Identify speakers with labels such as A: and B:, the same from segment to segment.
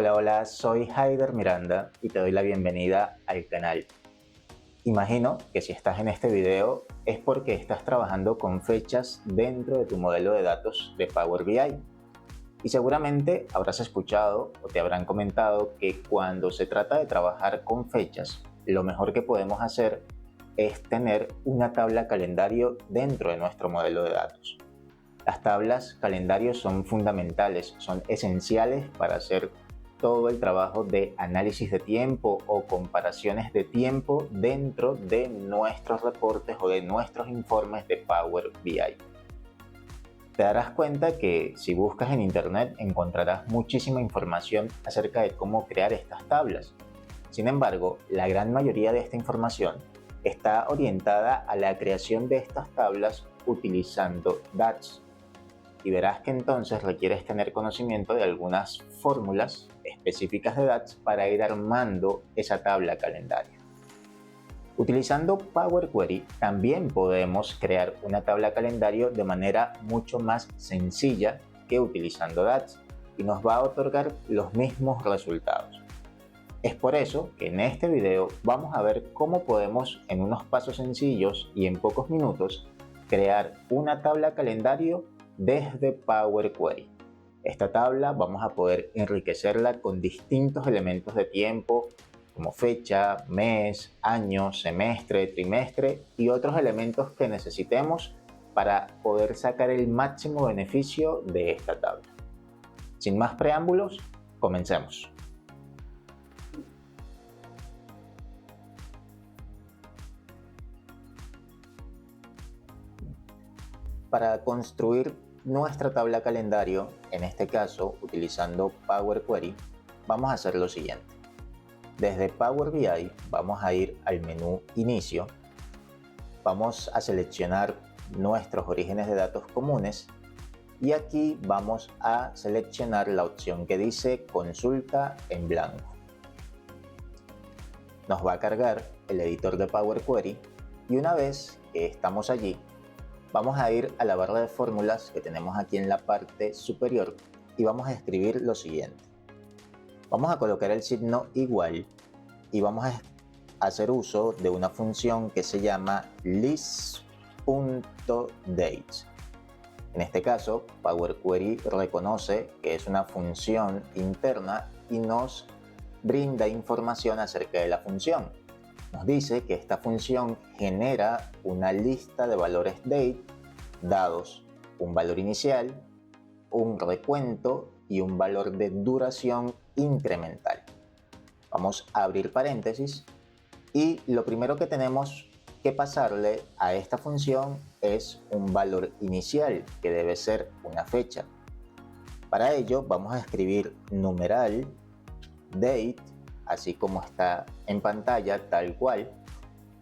A: Hola, hola, soy Haider Miranda y te doy la bienvenida al canal. Imagino que si estás en este video es porque estás trabajando con fechas dentro de tu modelo de datos de Power BI. Y seguramente habrás escuchado o te habrán comentado que cuando se trata de trabajar con fechas, lo mejor que podemos hacer es tener una tabla calendario dentro de nuestro modelo de datos. Las tablas calendario son fundamentales, son esenciales para hacer todo el trabajo de análisis de tiempo o comparaciones de tiempo dentro de nuestros reportes o de nuestros informes de Power BI. Te darás cuenta que si buscas en internet encontrarás muchísima información acerca de cómo crear estas tablas. Sin embargo, la gran mayoría de esta información está orientada a la creación de estas tablas utilizando DAX. Y verás que entonces requieres tener conocimiento de algunas fórmulas específicas de DAX para ir armando esa tabla calendario. Utilizando Power Query también podemos crear una tabla calendario de manera mucho más sencilla que utilizando DAX y nos va a otorgar los mismos resultados. Es por eso que en este video vamos a ver cómo podemos en unos pasos sencillos y en pocos minutos crear una tabla calendario desde Power Query. Esta tabla vamos a poder enriquecerla con distintos elementos de tiempo como fecha, mes, año, semestre, trimestre y otros elementos que necesitemos para poder sacar el máximo beneficio de esta tabla. Sin más preámbulos, comencemos. Para construir nuestra tabla calendario, en este caso utilizando Power Query, vamos a hacer lo siguiente. Desde Power BI vamos a ir al menú Inicio, vamos a seleccionar nuestros orígenes de datos comunes y aquí vamos a seleccionar la opción que dice Consulta en blanco. Nos va a cargar el editor de Power Query y una vez que estamos allí, vamos a ir a la barra de fórmulas que tenemos aquí en la parte superior y vamos a escribir lo siguiente. Vamos a colocar el signo igual y vamos a hacer uso de una función que se llama list.date. En este caso, Power Query reconoce que es una función interna y nos brinda información acerca de la función. Nos dice que esta función genera una lista de valores date dados un valor inicial, un recuento y un valor de duración incremental. Vamos a abrir paréntesis y lo primero que tenemos que pasarle a esta función es un valor inicial que debe ser una fecha. Para ello vamos a escribir numeral date así como está en pantalla, tal cual.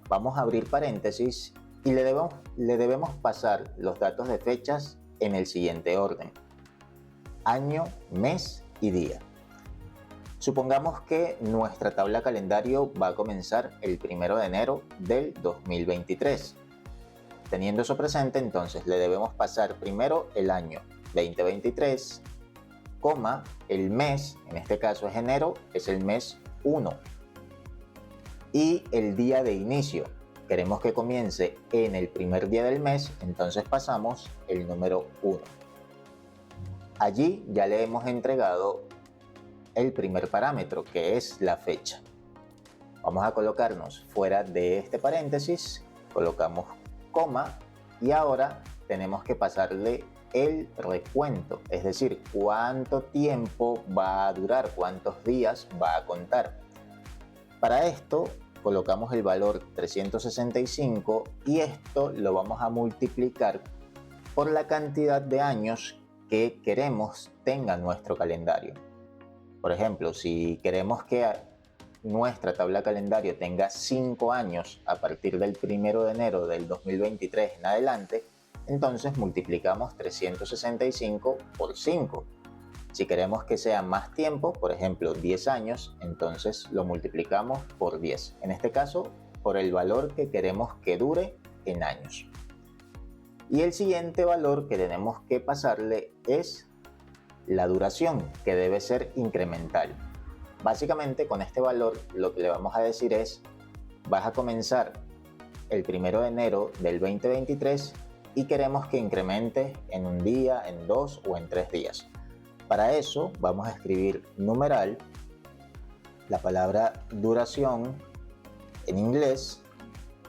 A: Vamos a abrir paréntesis y le debemos pasar los datos de fechas en el siguiente orden: año, mes y día. Supongamos que nuestra tabla calendario va a comenzar el 1 de enero del 2023. Teniendo eso presente, entonces le debemos pasar primero el año 2023, el mes, en este caso es enero, es el mes 1 y el día de inicio. Queremos que comience en el primer día del mes, entonces pasamos el número 1. Allí ya le hemos entregado el primer parámetro, que es la fecha. Vamos a colocarnos fuera de este paréntesis, colocamos coma y ahora tenemos que pasarle el recuento, es decir, cuánto tiempo va a durar, cuántos días va a contar. Para esto colocamos el valor 365 y esto lo vamos a multiplicar por la cantidad de años que queremos tenga nuestro calendario. Por ejemplo, si queremos que nuestra tabla calendario tenga 5 años a partir del 1 de enero del 2023 en adelante, entonces multiplicamos 365 por 5. Si queremos que sea más tiempo, por ejemplo 10 años, entonces lo multiplicamos por 10. En este caso, por el valor que queremos que dure en años. Y el siguiente valor que tenemos que pasarle es la duración, que debe ser incremental. Básicamente con este valor lo que le vamos a decir es, vas a comenzar el 1 de enero del 2023 y queremos que incremente en un día, en 2 o en 3 días. Para eso vamos a escribir numeral, la palabra duración en inglés,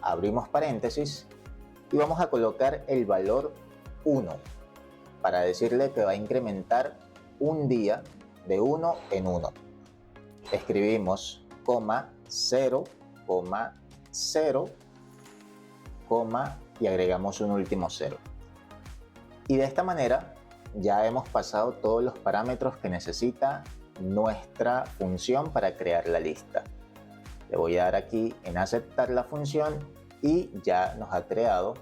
A: abrimos paréntesis y vamos a colocar el valor 1 para decirle que va a incrementar un día de 1 en 1. Escribimos coma 0, coma 0, coma y agregamos un último 0. Y de esta manera ya hemos pasado todos los parámetros que necesita nuestra función para crear la lista. Le voy a dar aquí en aceptar la función y ya nos ha creado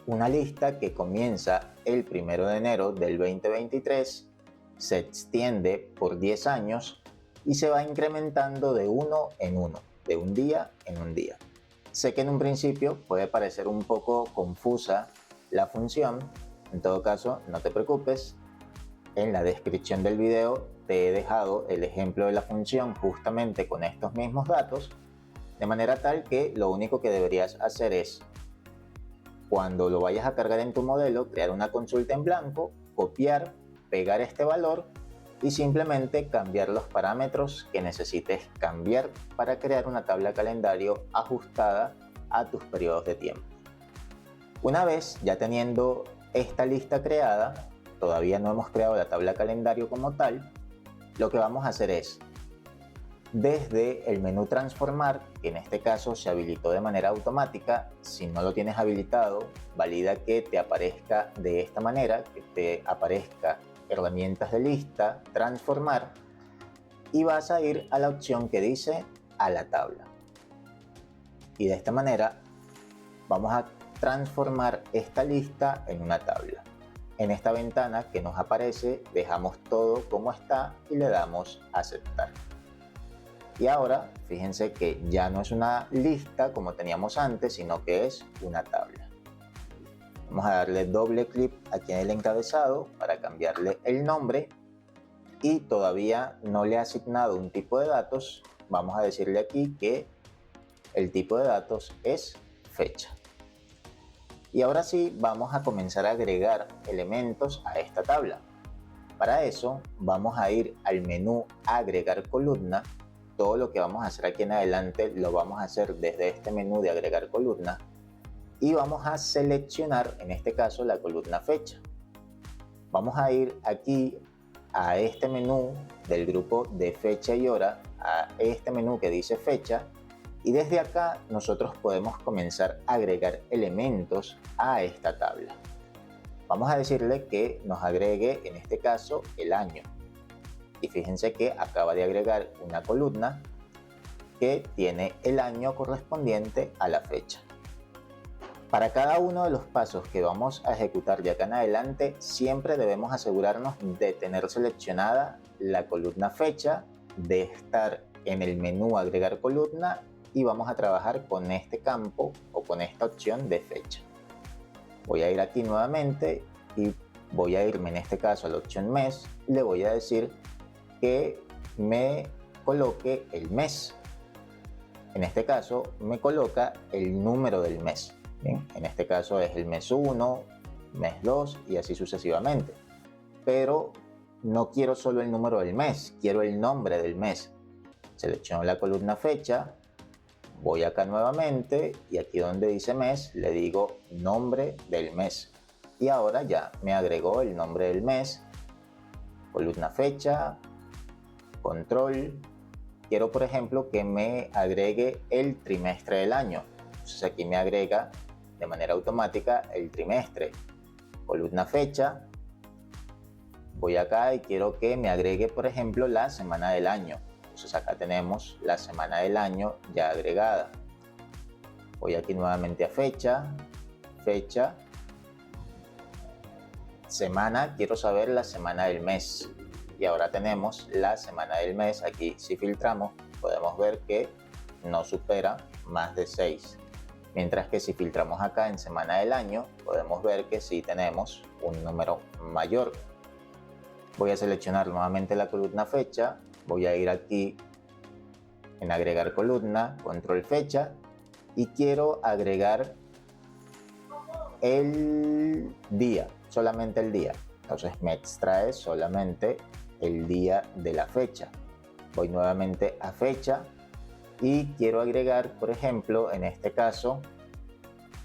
A: una lista que comienza el 1 de enero del 2023, se extiende por 10 años y se va incrementando de 1 en 1, de un día en un día. Sé que en un principio puede parecer un poco confusa la función, en todo caso no te preocupes, en la descripción del video te he dejado el ejemplo de la función justamente con estos mismos datos, de manera tal que lo único que deberías hacer es, cuando lo vayas a cargar en tu modelo, crear una consulta en blanco, copiar, pegar este valor y simplemente cambiar los parámetros que necesites cambiar para crear una tabla calendario ajustada a tus periodos de tiempo. Una vez ya teniendo esta lista creada, todavía no hemos creado la tabla calendario como tal, lo que vamos a hacer es, desde el menú transformar, que en este caso se habilitó de manera automática, si no lo tienes habilitado, valida que te aparezca de esta manera, que te aparezca herramientas de lista, transformar, y vas a ir a la opción que dice a la tabla. Y de esta manera vamos a transformar esta lista en una tabla. En esta ventana que nos aparece dejamos todo como está y le damos a aceptar. Y ahora fíjense que ya no es una lista como teníamos antes, sino que es una tabla. Vamos a darle doble clic aquí en el encabezado para cambiarle el nombre y todavía no le he asignado un tipo de datos. Vamos a decirle aquí que el tipo de datos es fecha. Y ahora sí vamos a comenzar a agregar elementos a esta tabla. Para eso vamos a ir al menú agregar columna. Todo lo que vamos a hacer aquí en adelante lo vamos a hacer desde este menú de agregar columna y vamos a seleccionar en este caso la columna fecha. Vamos a ir aquí a este menú del grupo de fecha y hora, a este menú que dice fecha, y desde acá nosotros podemos comenzar a agregar elementos a esta tabla. Vamos a decirle que nos agregue en este caso el año. Y fíjense que acaba de agregar una columna que tiene el año correspondiente a la fecha. Para cada uno de los pasos que vamos a ejecutar de acá en adelante, siempre debemos asegurarnos de tener seleccionada la columna fecha, de estar en el menú agregar columna y vamos a trabajar con este campo o con esta opción de fecha. Voy a ir aquí nuevamente y voy a irme en este caso a la opción mes y le voy a decir que me coloque el mes. En este caso me coloca el número del mes. Bien, en este caso es el mes 1, mes 2 y así sucesivamente. Pero no quiero solo el número del mes, quiero el nombre del mes. Selecciono la columna fecha, voy acá nuevamente y aquí donde dice mes le digo nombre del mes. Y ahora ya me agregó el nombre del mes, columna fecha, control. Quiero por ejemplo que me agregue el trimestre del año. Entonces aquí me agrega de manera automática el trimestre. Columna fecha. Voy acá y quiero que me agregue por ejemplo la semana del año. Entonces acá tenemos la semana del año ya agregada. Voy aquí nuevamente a fecha, fecha, semana, quiero saber la semana del mes. Y ahora tenemos la semana del mes. Aquí si filtramos podemos ver que no supera más de 6. Mientras que si filtramos acá en semana del año podemos ver que sí tenemos un número mayor. Voy a seleccionar nuevamente la columna fecha, voy a ir aquí en agregar columna, control fecha, y quiero agregar el día, solamente el día. Entonces me extrae solamente el día de la fecha. Voy nuevamente a fecha y quiero agregar, por ejemplo, en este caso,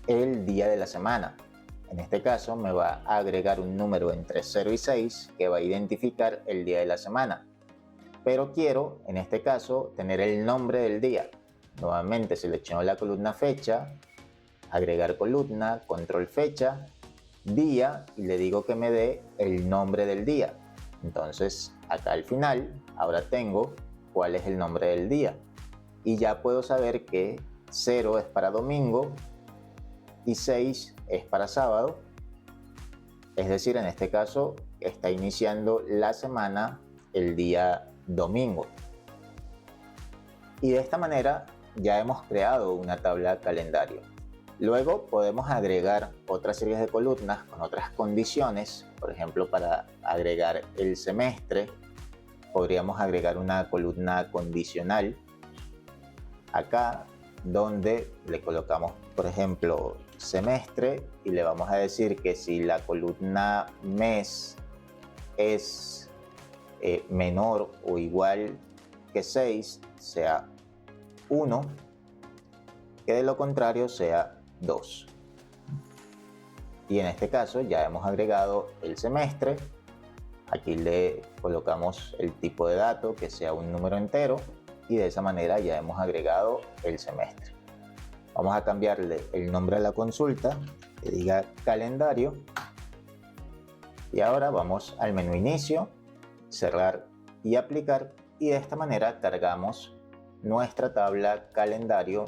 A: el día de la semana. En este caso me va a agregar un número entre 0 y 6 que va a identificar el día de la semana. Pero quiero, en este caso, tener el nombre del día. Nuevamente selecciono la columna fecha, agregar columna, control fecha, día, y le digo que me dé el nombre del día. Entonces acá al final ahora tengo cuál es el nombre del día y ya puedo saber que 0 es para domingo y 6 es para sábado. Es decir, en este caso está iniciando la semana el día domingo. Y de esta manera ya hemos creado una tabla calendario. Luego podemos agregar otras series de columnas con otras condiciones. Por ejemplo, para agregar el semestre, podríamos agregar una columna condicional acá, donde le colocamos, por ejemplo, semestre, y le vamos a decir que si la columna mes es menor o igual que 6, sea 1, que de lo contrario sea 2. Y en este caso ya hemos agregado el semestre. Aquí le colocamos el tipo de dato, que sea un número entero, y de esa manera ya hemos agregado el semestre. Vamos a cambiarle el nombre a la consulta, que diga calendario, y ahora vamos al menú inicio, cerrar y aplicar, y de esta manera cargamos nuestra tabla calendario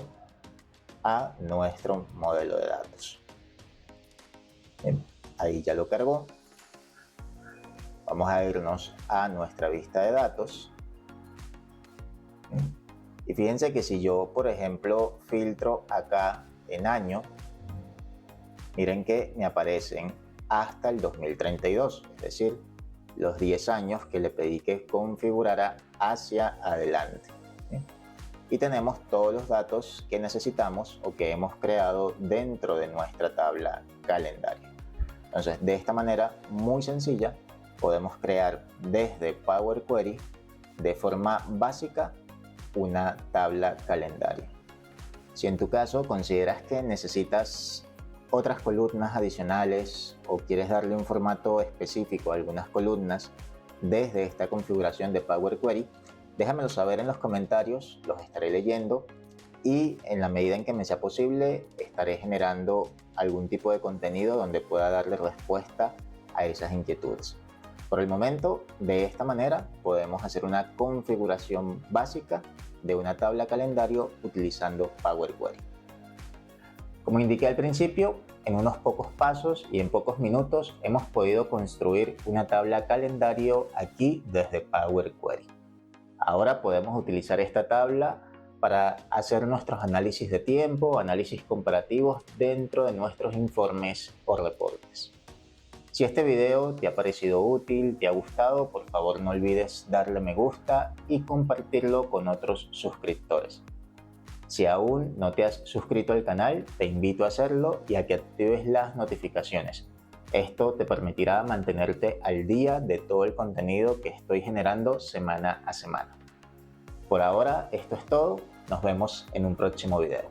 A: a nuestro modelo de datos. Bien, ahí ya lo cargó. Vamos a irnos a nuestra vista de datos. Y fíjense que si yo, por ejemplo, filtro acá en año, miren que me aparecen hasta el 2032, es decir, los 10 años que le pedí que configurara hacia adelante. Y tenemos todos los datos que necesitamos o que hemos creado dentro de nuestra tabla calendario. Entonces, de esta manera muy sencilla, podemos crear desde Power Query de forma básica una tabla calendario. Si en tu caso consideras que necesitas otras columnas adicionales o quieres darle un formato específico a algunas columnas desde esta configuración de Power Query, déjamelo saber en los comentarios, los estaré leyendo y en la medida en que me sea posible estaré generando algún tipo de contenido donde pueda darle respuesta a esas inquietudes. Por el momento, de esta manera podemos hacer una configuración básica de una tabla calendario utilizando Power Query. Como indiqué al principio, en unos pocos pasos y en pocos minutos hemos podido construir una tabla calendario aquí desde Power Query. Ahora podemos utilizar esta tabla para hacer nuestros análisis de tiempo, análisis comparativos dentro de nuestros informes o reportes. Si este video te ha parecido útil, te ha gustado, por favor no olvides darle me gusta y compartirlo con otros suscriptores. Si aún no te has suscrito al canal, te invito a hacerlo y a que actives las notificaciones. Esto te permitirá mantenerte al día de todo el contenido que estoy generando semana a semana. Por ahora, esto es todo. Nos vemos en un próximo video.